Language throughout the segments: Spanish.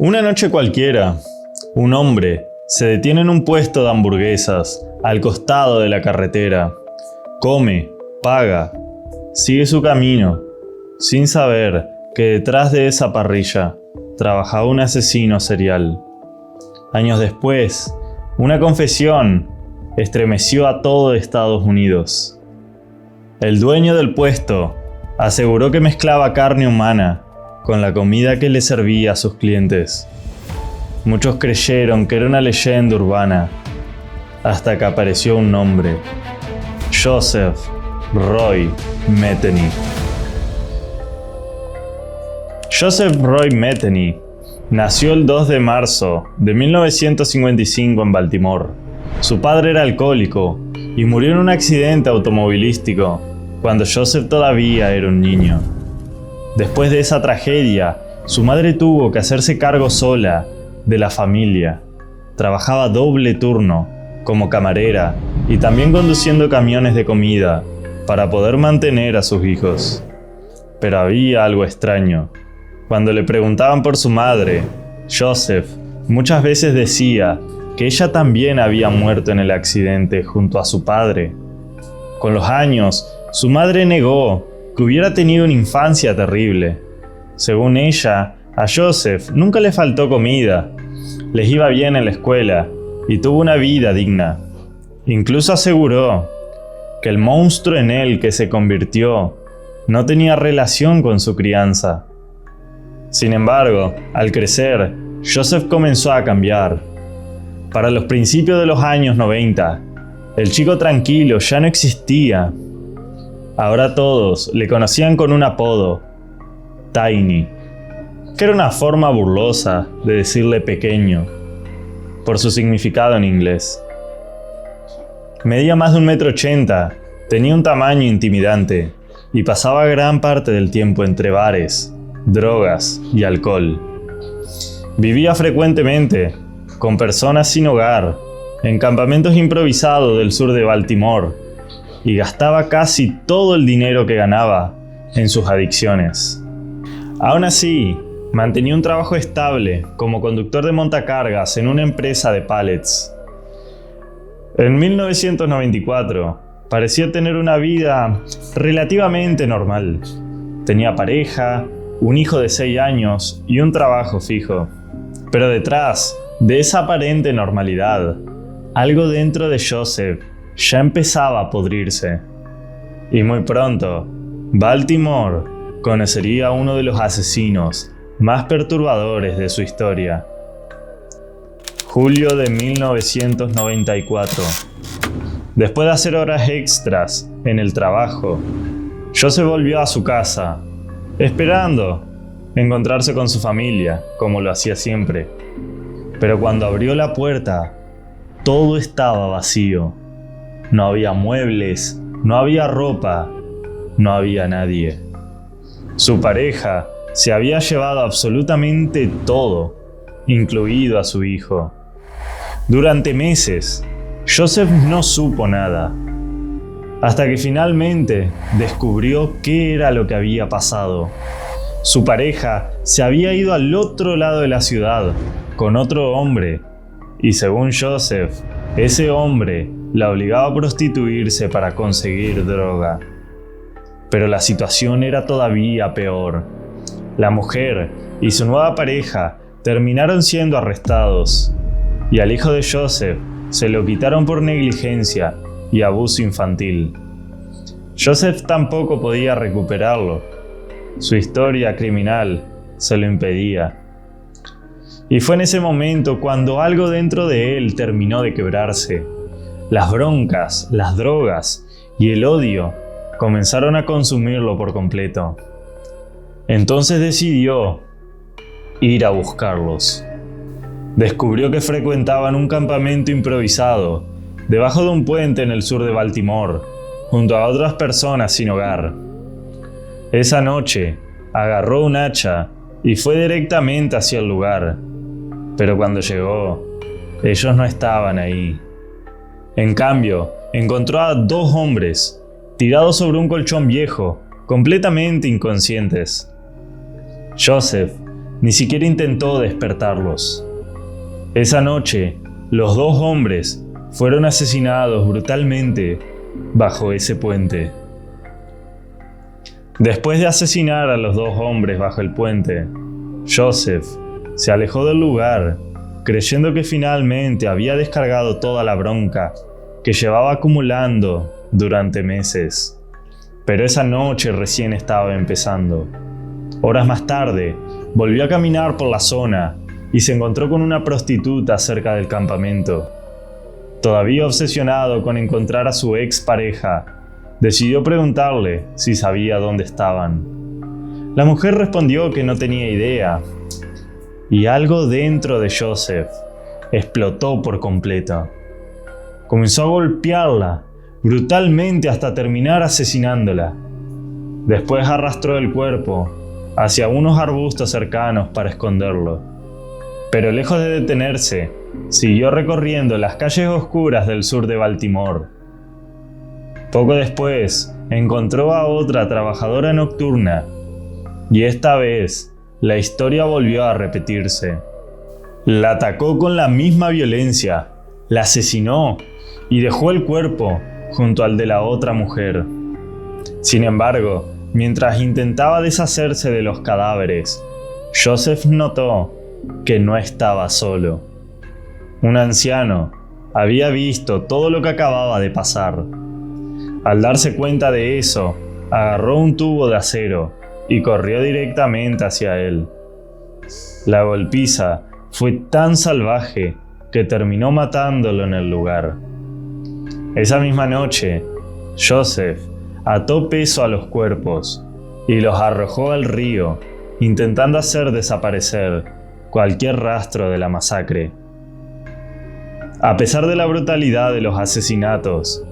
Una noche cualquiera, un hombre se detiene en un puesto de hamburguesas al costado de la carretera. Come, paga, sigue su camino, sin saber que detrás de esa parrilla trabajaba un asesino serial. Años después, una confesión estremeció a todo Estados Unidos. El dueño del puesto aseguró que mezclaba carne humana con la comida que le servía a sus clientes. Muchos creyeron que era una leyenda urbana, hasta que apareció un nombre: Joseph Roy Metheny. Joseph Roy Metheny nació el 2 de marzo de 1955 en Baltimore. Su padre era alcohólico y murió en un accidente automovilístico cuando Joseph todavía era un niño. Después de esa tragedia, su madre tuvo que hacerse cargo sola de la familia. Trabajaba doble turno como camarera y también conduciendo camiones de comida para poder mantener a sus hijos. Pero había algo extraño. Cuando le preguntaban por su madre, Joseph muchas veces decía que ella también había muerto en el accidente junto a su padre. Con los años, su madre negó que hubiera tenido una infancia terrible. Según ella, a Joseph nunca le faltó comida, les iba bien en la escuela y tuvo una vida digna. Incluso aseguró que el monstruo en él que se convirtió no tenía relación con su crianza. Sin embargo, al crecer, Joseph comenzó a cambiar. Para los principios de los años 90, el chico tranquilo ya no existía. Ahora todos le conocían con un apodo: Tiny, que era una forma burlosa de decirle pequeño, por su significado en inglés. Medía más de 1,80 m, tenía un tamaño intimidante y pasaba gran parte del tiempo entre bares, drogas y alcohol. Vivía frecuentemente con personas sin hogar en campamentos improvisados del sur de Baltimore y gastaba casi todo el dinero que ganaba en sus adicciones. Aún así, mantenía un trabajo estable como conductor de montacargas en una empresa de pallets. En 1994, parecía tener una vida relativamente normal. Tenía pareja, un hijo de 6 años y un trabajo fijo. Pero detrás de esa aparente normalidad, algo dentro de Joseph ya empezaba a podrirse. Y muy pronto, Baltimore conocería a uno de los asesinos más perturbadores de su historia. Julio de 1994. Después de hacer horas extras en el trabajo, Joseph volvió a su casa, esperando encontrarse con su familia, como lo hacía siempre. Pero cuando abrió la puerta, todo estaba vacío. No había muebles, no había ropa, no había nadie. Su pareja se había llevado absolutamente todo, incluido a su hijo. Durante meses, Joseph no supo nada, hasta que finalmente descubrió qué era lo que había pasado. Su pareja se había ido al otro lado de la ciudad con otro hombre, y según Joseph, ese hombre la obligaba a prostituirse para conseguir droga. Pero la situación era todavía peor. La mujer y su nueva pareja terminaron siendo arrestados, y al hijo de Joseph se lo quitaron por negligencia y abuso infantil. Joseph tampoco podía recuperarlo. Su historia criminal se lo impedía. Y fue en ese momento cuando algo dentro de él terminó de quebrarse. Las broncas, las drogas y el odio comenzaron a consumirlo por completo. Entonces decidió ir a buscarlos. Descubrió que frecuentaban un campamento improvisado debajo de un puente en el sur de Baltimore, junto a otras personas sin hogar. Esa noche, agarró un hacha y fue directamente hacia el lugar. Pero cuando llegó, ellos no estaban ahí. En cambio, encontró a 2 hombres tirados sobre un colchón viejo, completamente inconscientes. Joseph ni siquiera intentó despertarlos. Esa noche, los 2 hombres fueron asesinados brutalmente bajo ese puente. Después de asesinar a los 2 hombres bajo el puente, Joseph se alejó del lugar, creyendo que finalmente había descargado toda la bronca que llevaba acumulando durante meses. Pero esa noche recién estaba empezando. Horas más tarde, volvió a caminar por la zona y se encontró con una prostituta cerca del campamento. Todavía obsesionado con encontrar a su ex pareja, decidió preguntarle si sabía dónde estaban. La mujer respondió que no tenía idea, y algo dentro de Joseph explotó por completo. Comenzó a golpearla brutalmente hasta terminar asesinándola. Después arrastró el cuerpo hacia unos arbustos cercanos para esconderlo. Pero lejos de detenerse, siguió recorriendo las calles oscuras del sur de Baltimore. Poco después, encontró a otra trabajadora nocturna, y esta vez, la historia volvió a repetirse. La atacó con la misma violencia, la asesinó y dejó el cuerpo junto al de la otra mujer. Sin embargo, mientras intentaba deshacerse de los cadáveres, Joseph notó que no estaba solo. Un anciano había visto todo lo que acababa de pasar. Al darse cuenta de eso, agarró un tubo de acero y corrió directamente hacia él. La golpiza fue tan salvaje que terminó matándolo en el lugar. Esa misma noche, Joseph ató peso a los cuerpos y los arrojó al río, intentando hacer desaparecer cualquier rastro de la masacre. A pesar de la brutalidad de los asesinatos,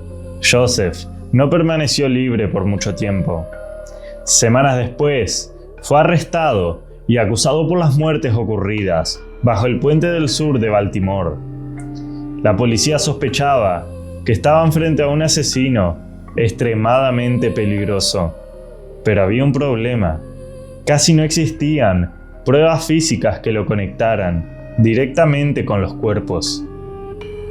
Joseph no permaneció libre por mucho tiempo. Semanas después, fue arrestado y acusado por las muertes ocurridas bajo el puente del sur de Baltimore. La policía sospechaba que estaban frente a un asesino extremadamente peligroso. Pero había un problema. Casi no existían pruebas físicas que lo conectaran directamente con los cuerpos.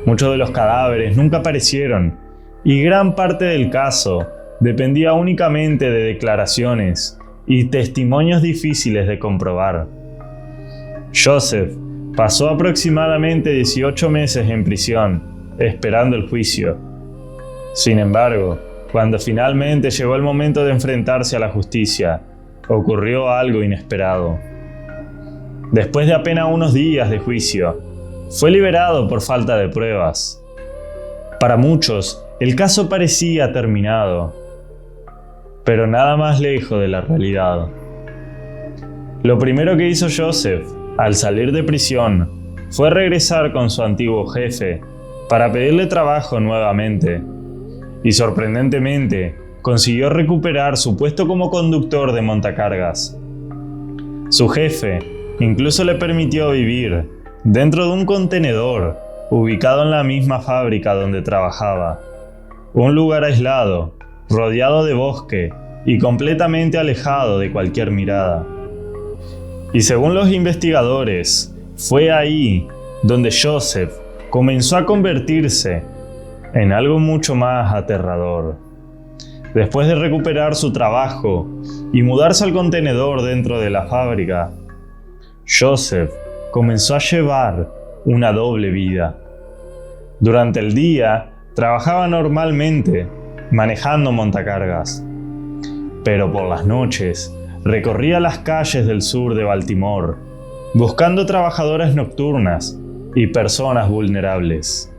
Muchos de los cadáveres nunca aparecieron y gran parte del caso dependía únicamente de declaraciones y testimonios difíciles de comprobar. Joseph pasó aproximadamente 18 meses en prisión, esperando el juicio. Sin embargo, cuando finalmente llegó el momento de enfrentarse a la justicia, ocurrió algo inesperado. Después de apenas unos días de juicio, fue liberado por falta de pruebas. Para muchos, el caso parecía terminado, pero nada más lejos de la realidad. Lo primero que hizo Joseph al salir de prisión fue regresar con su antiguo jefe para pedirle trabajo nuevamente, y sorprendentemente consiguió recuperar su puesto como conductor de montacargas. Su jefe incluso le permitió vivir dentro de un contenedor ubicado en la misma fábrica donde trabajaba, un lugar aislado, rodeado de bosque y completamente alejado de cualquier mirada. Y según los investigadores, fue ahí donde Joseph comenzó a convertirse en algo mucho más aterrador. Después de recuperar su trabajo y mudarse al contenedor dentro de la fábrica, Joseph comenzó a llevar una doble vida. Durante el día, trabajaba normalmente, manejando montacargas. Pero por las noches, recorría las calles del sur de Baltimore, buscando trabajadoras nocturnas y personas vulnerables.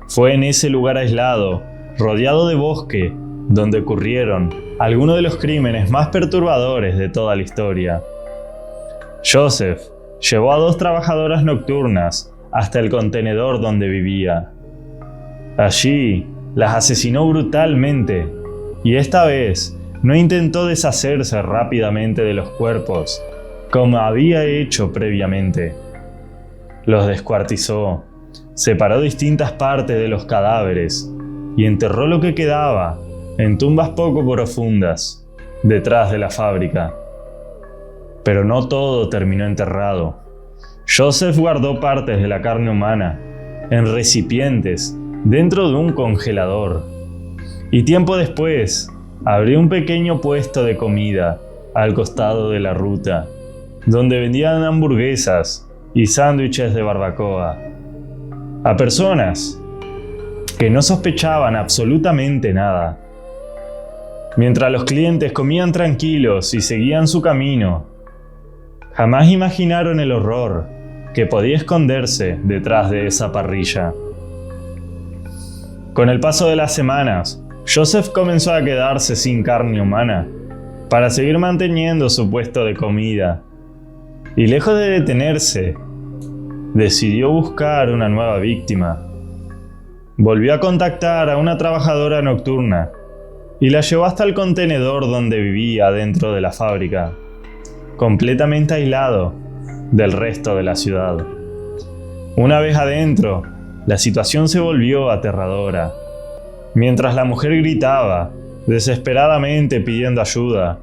Fue en ese lugar aislado, rodeado de bosque, donde ocurrieron algunos de los crímenes más perturbadores de toda la historia. Joseph llevó a 2 trabajadoras nocturnas hasta el contenedor donde vivía. Allí las asesinó brutalmente, y esta vez no intentó deshacerse rápidamente de los cuerpos, como había hecho previamente. Los descuartizó, separó distintas partes de los cadáveres y enterró lo que quedaba en tumbas poco profundas, detrás de la fábrica. Pero no todo terminó enterrado. Joseph guardó partes de la carne humana en recipientes dentro de un congelador. Y tiempo después, abrió un pequeño puesto de comida al costado de la ruta, donde vendían hamburguesas y sándwiches de barbacoa a personas que no sospechaban absolutamente nada. Mientras los clientes comían tranquilos y seguían su camino, jamás imaginaron el horror que podía esconderse detrás de esa parrilla. Con el paso de las semanas, Joseph comenzó a quedarse sin carne humana para seguir manteniendo su puesto de comida. Y lejos de detenerse, decidió buscar una nueva víctima. Volvió a contactar a una trabajadora nocturna y la llevó hasta el contenedor donde vivía dentro de la fábrica, completamente aislado del resto de la ciudad. Una vez adentro, la situación se volvió aterradora. Mientras la mujer gritaba, desesperadamente pidiendo ayuda,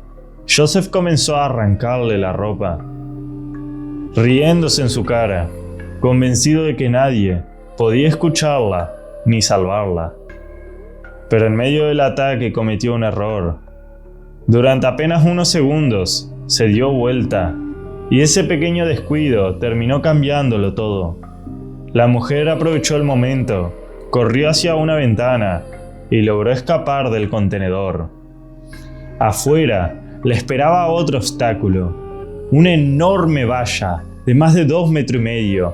Joseph comenzó a arrancarle la ropa, riéndose en su cara, convencido de que nadie podía escucharla ni salvarla. Pero en medio del ataque cometió un error. Durante apenas unos segundos se dio vuelta, y ese pequeño descuido terminó cambiándolo todo. La mujer aprovechó el momento, corrió hacia una ventana y logró escapar del contenedor. Afuera le esperaba otro obstáculo, una enorme valla de más de 2,5 metros,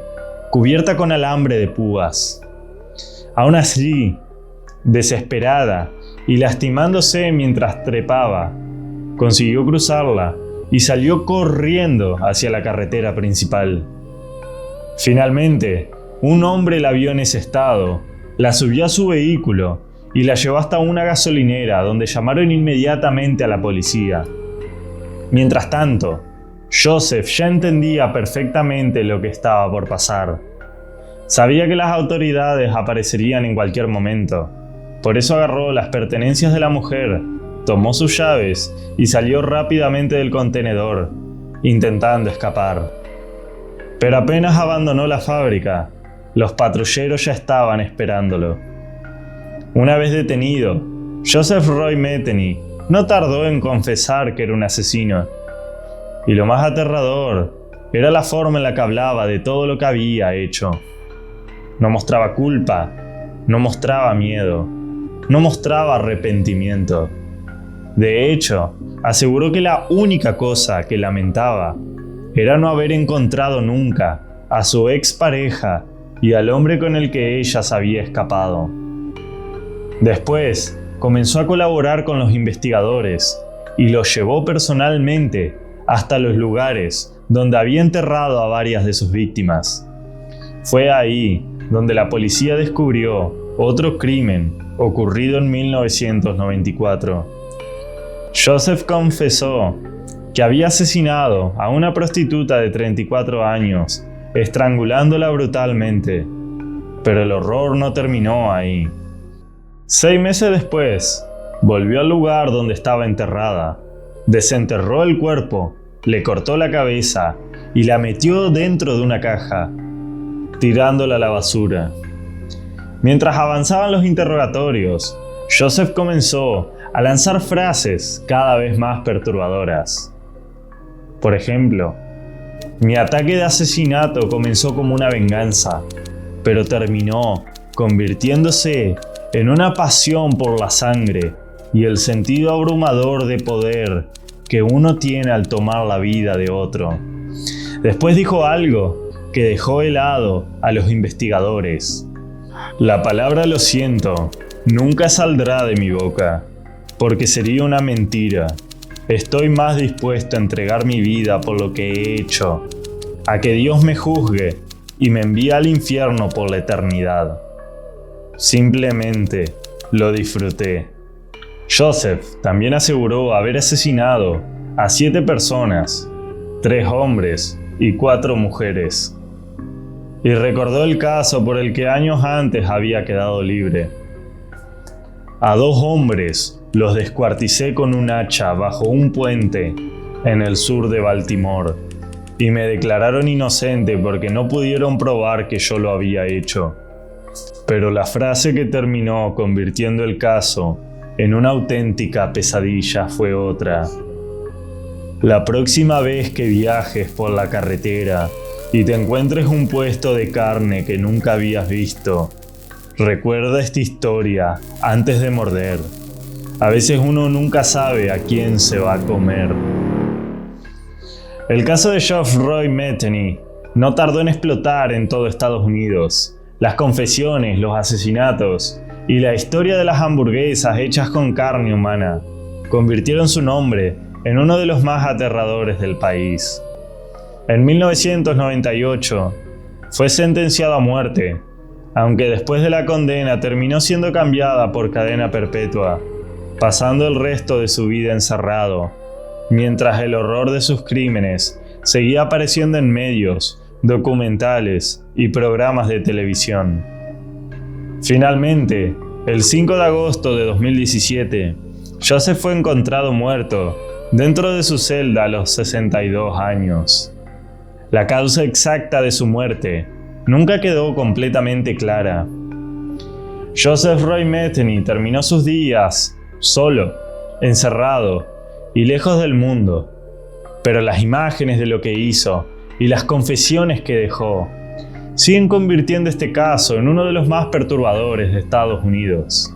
cubierta con alambre de púas. Aún así, desesperada y lastimándose mientras trepaba, consiguió cruzarla y salió corriendo hacia la carretera principal. Finalmente, un hombre la vio en ese estado, la subió a su vehículo y la llevó hasta una gasolinera donde llamaron inmediatamente a la policía. Mientras tanto, Joseph ya entendía perfectamente lo que estaba por pasar. Sabía que las autoridades aparecerían en cualquier momento. Por eso agarró las pertenencias de la mujer, tomó sus llaves y salió rápidamente del contenedor, intentando escapar. Pero apenas abandonó la fábrica, los patrulleros ya estaban esperándolo. Una vez detenido, Joseph Roy Metheny no tardó en confesar que era un asesino. Y lo más aterrador era la forma en la que hablaba de todo lo que había hecho. No mostraba culpa, no mostraba miedo, no mostraba arrepentimiento. De hecho, aseguró que la única cosa que lamentaba era no haber encontrado nunca a su expareja y al hombre con el que ella se había escapado. Después, comenzó a colaborar con los investigadores y los llevó personalmente hasta los lugares donde había enterrado a varias de sus víctimas. Fue ahí donde la policía descubrió otro crimen ocurrido en 1994. Joseph confesó que había asesinado a una prostituta de 34 años, estrangulándola brutalmente. Pero el horror no terminó ahí. 6 meses después, volvió al lugar donde estaba enterrada, desenterró el cuerpo, le cortó la cabeza y la metió dentro de una caja, tirándola a la basura. Mientras avanzaban los interrogatorios, Joseph comenzó a lanzar frases cada vez más perturbadoras. Por ejemplo, mi ataque de asesinato comenzó como una venganza, pero terminó convirtiéndose en una pasión por la sangre y el sentido abrumador de poder que uno tiene al tomar la vida de otro. Después dijo algo que dejó helado a los investigadores. La palabra "lo siento" nunca saldrá de mi boca, porque sería una mentira. Estoy más dispuesto a entregar mi vida por lo que he hecho, a que Dios me juzgue y me envíe al infierno por la eternidad. Simplemente lo disfruté. Joseph también aseguró haber asesinado a 7 personas, 3 hombres y 4 mujeres. Y recordó el caso por el que años antes había quedado libre. A 2 hombres los descuarticé con un hacha bajo un puente en el sur de Baltimore, y me declararon inocente porque no pudieron probar que yo lo había hecho. Pero la frase que terminó convirtiendo el caso en una auténtica pesadilla fue otra. La próxima vez que viajes por la carretera y te encuentres un puesto de carne que nunca habías visto, recuerda esta historia antes de morder. A veces uno nunca sabe a quién se va a comer. El caso de Geoffroy Metheny no tardó en explotar en todo Estados Unidos. Las confesiones, los asesinatos y la historia de las hamburguesas hechas con carne humana convirtieron su nombre en uno de los más aterradores del país. En 1998 fue sentenciado a muerte, aunque después de la condena terminó siendo cambiada por cadena perpetua, pasando el resto de su vida encerrado, mientras el horror de sus crímenes seguía apareciendo en medios, documentales y programas de televisión. Finalmente, el 5 de agosto de 2017, Joseph fue encontrado muerto dentro de su celda a los 62 años. La causa exacta de su muerte nunca quedó completamente clara. Joseph Roy Metheny terminó sus días solo, encerrado y lejos del mundo, pero las imágenes de lo que hizo y las confesiones que dejó siguen convirtiendo este caso en uno de los más perturbadores de Estados Unidos.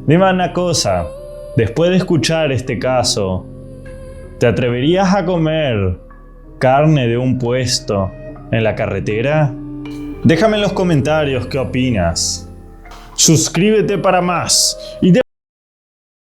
Dime una cosa, después de escuchar este caso, ¿te atreverías a comer carne de un puesto en la carretera? Déjame en los comentarios qué opinas. Suscríbete para más y